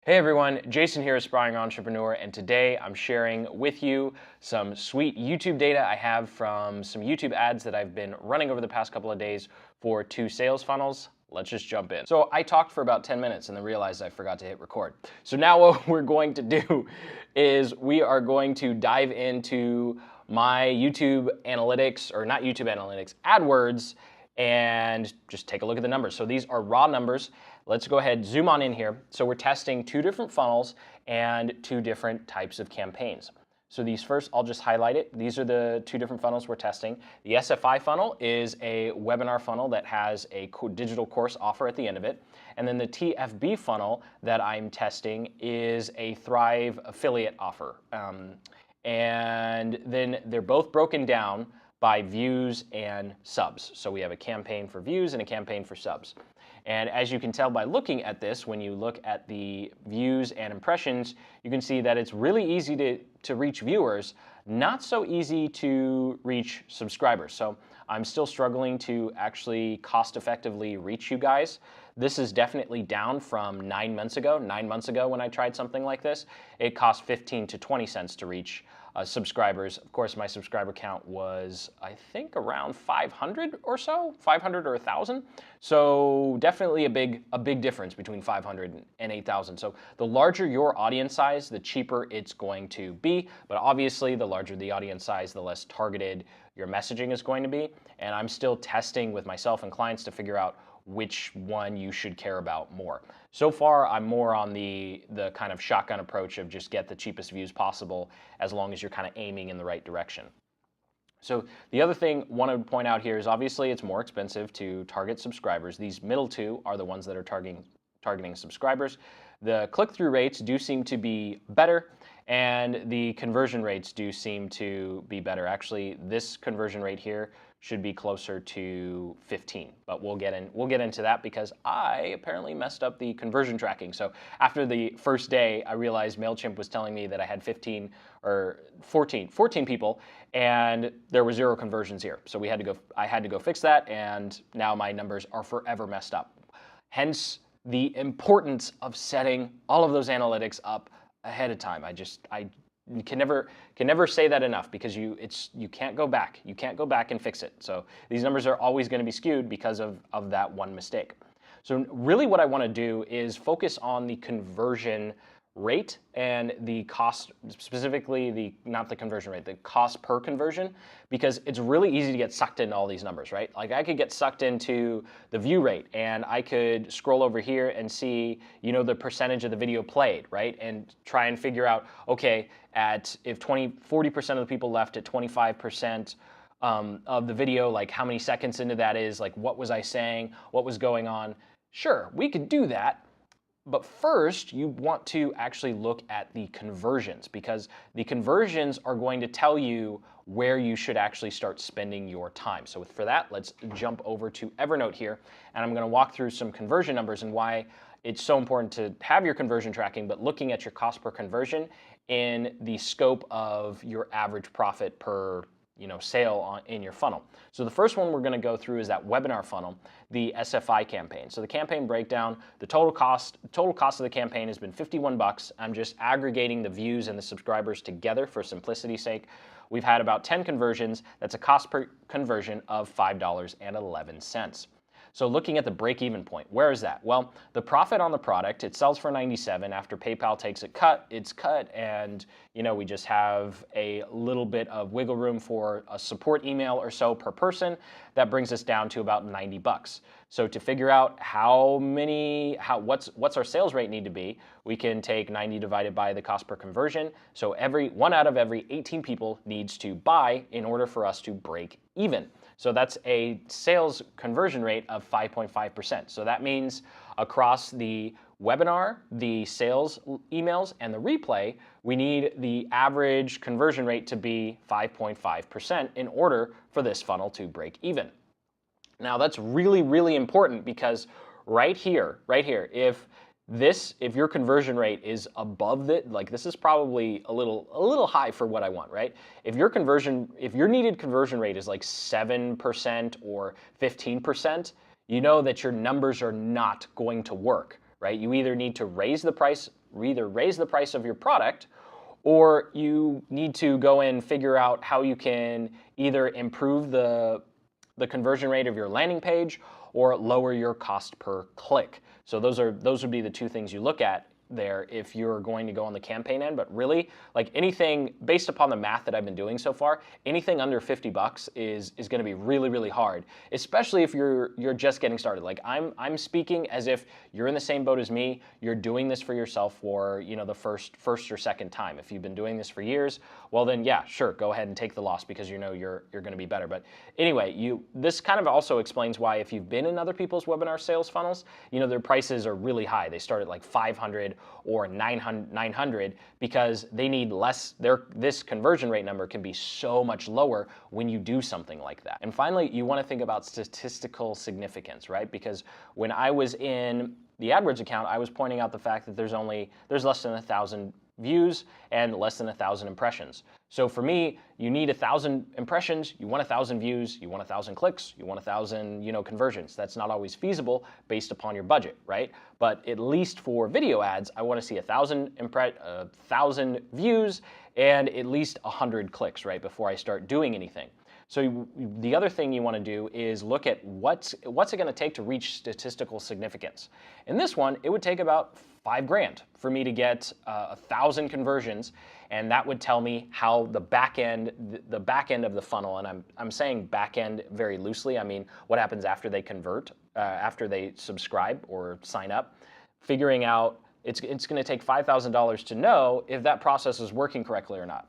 Hey everyone, Jason here, Aspiring Entrepreneur, and today I'm sharing with you some sweet YouTube data I have from some YouTube ads that I've been running over the past couple of days for 2 sales funnels. Let's just jump in. So I talked for about 10 minutes and then realized I forgot to hit record. So now what we're going to do is we are going to dive into my YouTube analytics, or not YouTube analytics, AdWords, and just take a look at the numbers. So these are raw numbers. Let's go ahead, zoom on in here. So we're testing 2 different funnels and 2 different types of campaigns. So these first, I'll just highlight it. These are the 2 different funnels we're testing. The SFI funnel is a webinar funnel that has a digital course offer at the end of it. And then the TFB funnel that I'm testing is a Thrive affiliate offer. And then they're both broken down by views and subs. So we have a campaign for views and a campaign for subs. And as you can tell by looking at this, when you look at the views and impressions, you can see that it's really easy to reach viewers, not so easy to reach subscribers. So I'm still struggling to actually cost effectively reach you guys. This is definitely down from 9 months ago. 9 months ago when I tried something like this, it cost 15 to 20 cents to reach subscribers. Of course, my subscriber count was, I think, around 500 or so, 500 or 1,000. So definitely a big difference between 500 and 8,000. So the larger your audience size, the cheaper it's going to be. But obviously, the larger the audience size, the less targeted your messaging is going to be. And I'm still testing with myself and clients to figure out which one you should care about more. So far, I'm more on the kind of shotgun approach of just get the cheapest views possible as long as you're kind of aiming in the right direction. So the other thing I want to point out here is obviously it's more expensive to target subscribers. These middle 2 are the ones that are targeting subscribers. The click-through rates do seem to be better, and the conversion rates do seem to be better. Actually, this conversion rate here should be closer to 15, but we'll get into that because I apparently messed up the conversion tracking. So after the first day, I realized MailChimp was telling me that I had 15 or 14 people, and there were 0 conversions here. So I had to go fix that, and now my numbers are forever messed up. Hence the importance of setting all of those analytics up ahead of time. I can never say that enough because you can't go back. You can't go back and fix it. So these numbers are always going to be skewed because of that one mistake. So really what I want to do is focus on the conversion rate and the cost, specifically not the conversion rate, the cost per conversion, because it's really easy to get sucked into all these numbers, right? Like I could get sucked into the view rate and I could scroll over here and see, the percentage of the video played, right? And try and figure out, okay, if 40% of the people left at 25% of the video, like how many seconds into that is, like what was I saying, what was going on? Sure, we could do that. But first, you want to actually look at the conversions because the conversions are going to tell you where you should actually start spending your time. So for that, let's jump over to Evernote here, and I'm going to walk through some conversion numbers and why it's so important to have your conversion tracking, but looking at your cost per conversion in the scope of your average profit per sale in your funnel. So the first one we're going to go through is that webinar funnel, the SFI campaign. So the campaign breakdown, the total cost of the campaign has been $51. I'm just aggregating the views and the subscribers together for simplicity's sake. We've had about 10 conversions. That's a cost per conversion of $5.11. So looking at the break-even point, where is that? Well, the profit on the product, it sells for $97. After PayPal takes it's cut, and we just have a little bit of wiggle room for a support email or so per person. That brings us down to about $90. So to figure out what's our sales rate need to be, we can take 90 divided by the cost per conversion. So 1 out of every 18 people needs to buy in order for us to break even. So that's a sales conversion rate of 5.5%. So that means across the webinar, the sales emails, and the replay, we need the average conversion rate to be 5.5% in order for this funnel to break even. Now that's really, really important because right here, if your conversion rate is above it, like this is probably a little high for what I want, right? If your needed conversion rate is like 7% or 15%, you know that your numbers are not going to work, right? You either need to raise the price either raise the price of your product, or you need to go and figure out how you can either improve the conversion rate of your landing page or lower your cost per click. So those would be the two things you look at there if you're going to go on the campaign end. But really, like anything based upon the math that I've been doing so far, anything under $50 is going to be really, really hard, especially if you're just getting started. Like I'm speaking as if you're in the same boat as me. You're doing this for yourself for, you know, the first or second time. If you've been doing this for years, well then yeah, sure, go ahead and take the loss because you know you're going to be better. But anyway, this kind of also explains why if you've been in other people's webinar sales funnels, you know, their prices are really high. They start at like 500 or 900 because they need less. This conversion rate number can be so much lower when you do something like that. And finally, you want to think about statistical significance, right? Because when I was in the AdWords account, I was pointing out the fact that there's less than 1,000 views and less than 1,000 impressions. So for me, you need 1,000 impressions, you want 1,000 views, you want 1,000 clicks, you want 1,000, you know, conversions. That's not always feasible based upon your budget, right? But at least for video ads, I want to see 1,000 views and at least 100 clicks, right, before I start doing anything. So the other thing you want to do is look at what's it going to take to reach statistical significance. In this one, it would take about $5,000 for me to get 1,000 conversions, and that would tell me how the back end of the funnel, and I'm saying back end very loosely. I mean what happens after they convert, after they subscribe or sign up. Figuring out it's going to take $5,000 to know if that process is working correctly or not.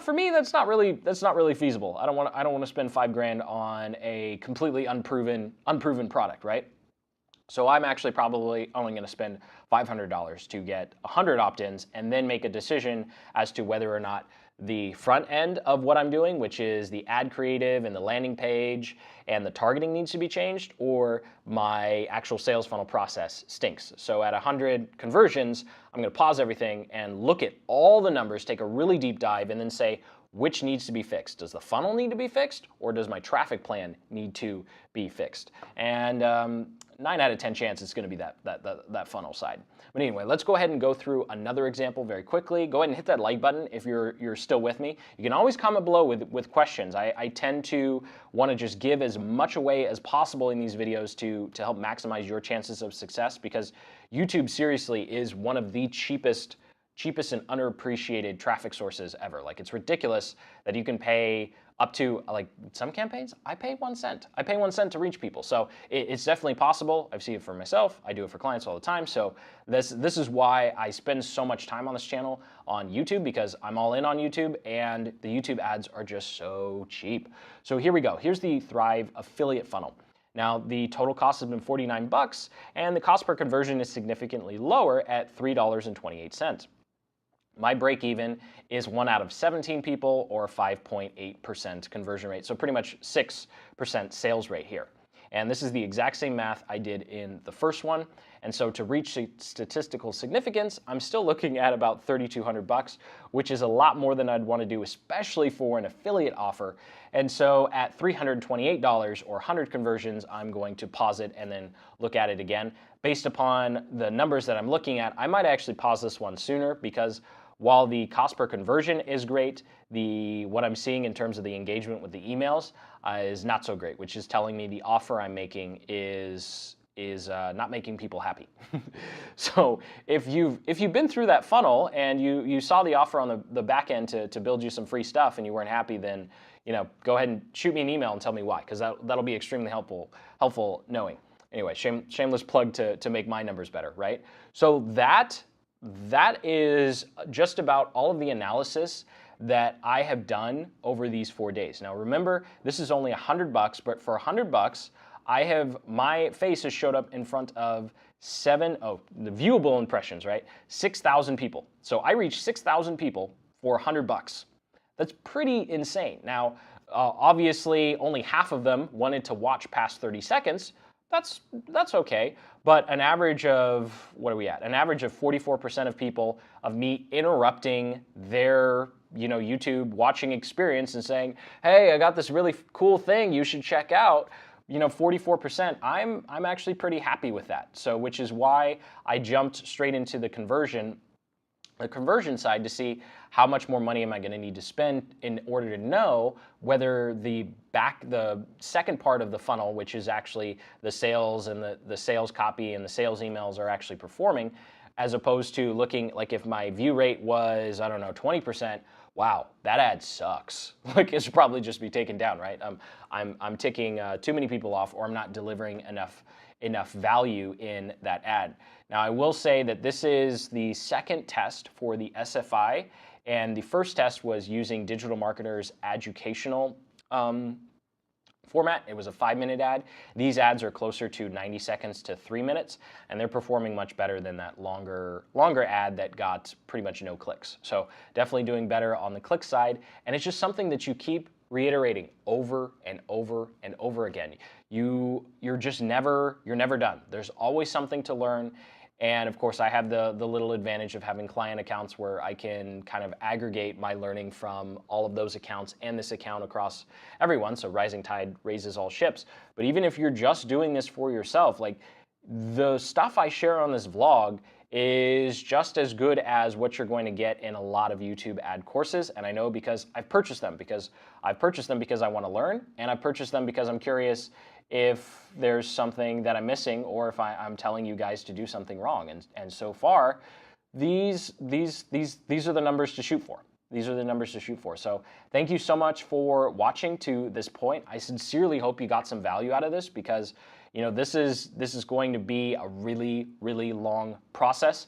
For me, that's not really feasible. I don't want to spend $5,000 on a completely unproven product, right? So I'm actually probably only going to spend $500 to get 100 opt-ins and then make a decision as to whether or not the front end of what I'm doing, which is the ad creative and the landing page and the targeting, needs to be changed, or my actual sales funnel process stinks. So at 100 conversions, I'm going to pause everything and look at all the numbers, take a really deep dive, and then say, which needs to be fixed? Does the funnel need to be fixed, or does my traffic plan need to be fixed? And 9 out of 10 chance it's going to be that funnel side. But anyway, let's go ahead and go through another example very quickly. Go ahead and hit that like button if you're still with me. You can always comment below with questions. I tend to want to just give as much away as possible in these videos to help maximize your chances of success, because YouTube seriously is one of the cheapest and underappreciated traffic sources ever. Like, it's ridiculous that you can pay up to, like, some campaigns, I pay 1 cent. I pay 1 cent to reach people. So it's definitely possible. I've seen it for myself. I do it for clients all the time. So this is why I spend so much time on this channel on YouTube, because I'm all in on YouTube and the YouTube ads are just so cheap. So here we go. Here's the Thrive affiliate funnel. Now, the total cost has been $49, and the cost per conversion is significantly lower at $3.28. My break even is 1 out of 17 people, or 5.8% conversion rate. So pretty much 6% sales rate here. And this is the exact same math I did in the first one. And so to reach statistical significance, I'm still looking at about $3,200, which is a lot more than I'd want to do, especially for an affiliate offer. And so at $328 or 100 conversions, I'm going to pause it and then look at it again. Based upon the numbers that I'm looking at, I might actually pause this one sooner, because while the cost per conversion is great, what I'm seeing in terms of the engagement with the emails is not so great, which is telling me the offer I'm making is not making people happy. So if you've been through that funnel and you saw the offer on the back end to build you some free stuff and you weren't happy, then go ahead and shoot me an email and tell me why, because that'll be extremely helpful knowing. Anyway, shameless plug to make my numbers better, right? So that is just about all of the analysis that I have done over these 4 days. Now remember, this is only $100, but for $100, my face has showed up in front of the viewable impressions, right? 6,000 people. So I reached 6,000 people for $100. That's pretty insane. Now, obviously, only half of them wanted to watch past 30 seconds. That's okay, but an average of, what are we at? An average of 44% of people, of me interrupting their YouTube watching experience and saying, hey, I got this really cool thing you should check out, 44%, I'm actually pretty happy with that. So which is why I jumped straight into the conversion side to see how much more money am I going to need to spend in order to know whether the second part of the funnel, which is actually the sales and the sales copy and the sales emails, are actually performing, as opposed to looking like if my view rate was, I don't know, 20%, wow, that ad sucks. Like, it should probably just be taken down, right? I'm ticking too many people off, or I'm not delivering enough value in that ad. Now, I will say that this is the second test for the SFI, and the first test was using Digital Marketer's educational format. It was a 5-minute ad. These ads are closer to 90 seconds to 3 minutes, and they're performing much better than that longer ad that got pretty much no clicks. So definitely doing better on the click side, and it's just something that you keep reiterating over and over and over again. You're never done. There's always something to learn. And of course, I have the little advantage of having client accounts where I can kind of aggregate my learning from all of those accounts and this account across everyone. So rising tide raises all ships. But even if you're just doing this for yourself, like, the stuff I share on this vlog is just as good as what you're going to get in a lot of YouTube ad courses. And I know because I've purchased them, because I want to learn, and I've purchased them because I'm curious if there's something that I'm missing, or if I'm telling you guys to do something wrong. And so far, these are the numbers to shoot for. These are the numbers to shoot for. So thank you so much for watching to this point. I sincerely hope you got some value out of this, because this is going to be a really, really long process.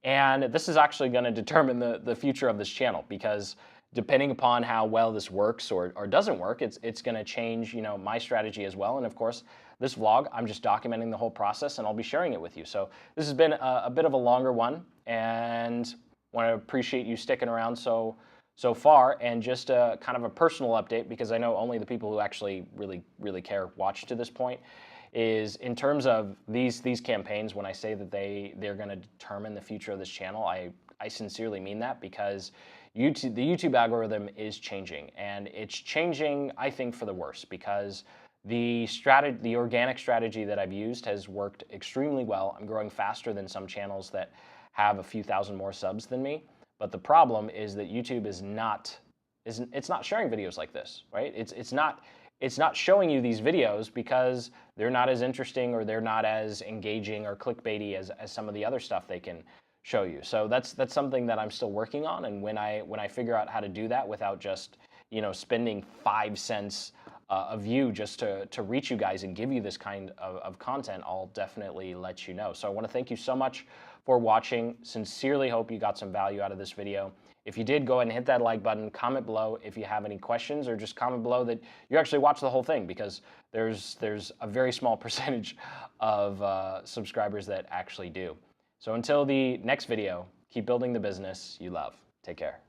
And this is actually going to determine the future of this channel, because depending upon how well this works or doesn't work, it's going to change my strategy as well. And of course, this vlog, I'm just documenting the whole process, and I'll be sharing it with you. So this has been a bit of a longer one, and want to appreciate you sticking around so far, and just kind of a personal update, because I know only the people who actually really care watch to this point. Is in terms of these campaigns, when I say that they're going to determine the future of this channel, I sincerely mean that, because the YouTube algorithm is changing, and it's changing, I think, for the worse, because the organic strategy that I've used has worked extremely well. I'm growing faster than some channels that have a few thousand more subs than me. But the problem is that YouTube is not sharing videos like this, right? It's not showing you these videos because they're not as interesting, or they're not as engaging or clickbaity as some of the other stuff they can show you. So that's something that I'm still working on, and when I figure out how to do that without just spending 5 cents a view just to reach you guys and give you this kind of content, I'll definitely let you know. So I want to thank you so much for watching. Sincerely hope you got some value out of this video. If you did, go ahead and hit that like button, comment below if you have any questions, or just comment below that you actually watched the whole thing, because there's a very small percentage of subscribers that actually do. So until the next video, keep building the business you love. Take care.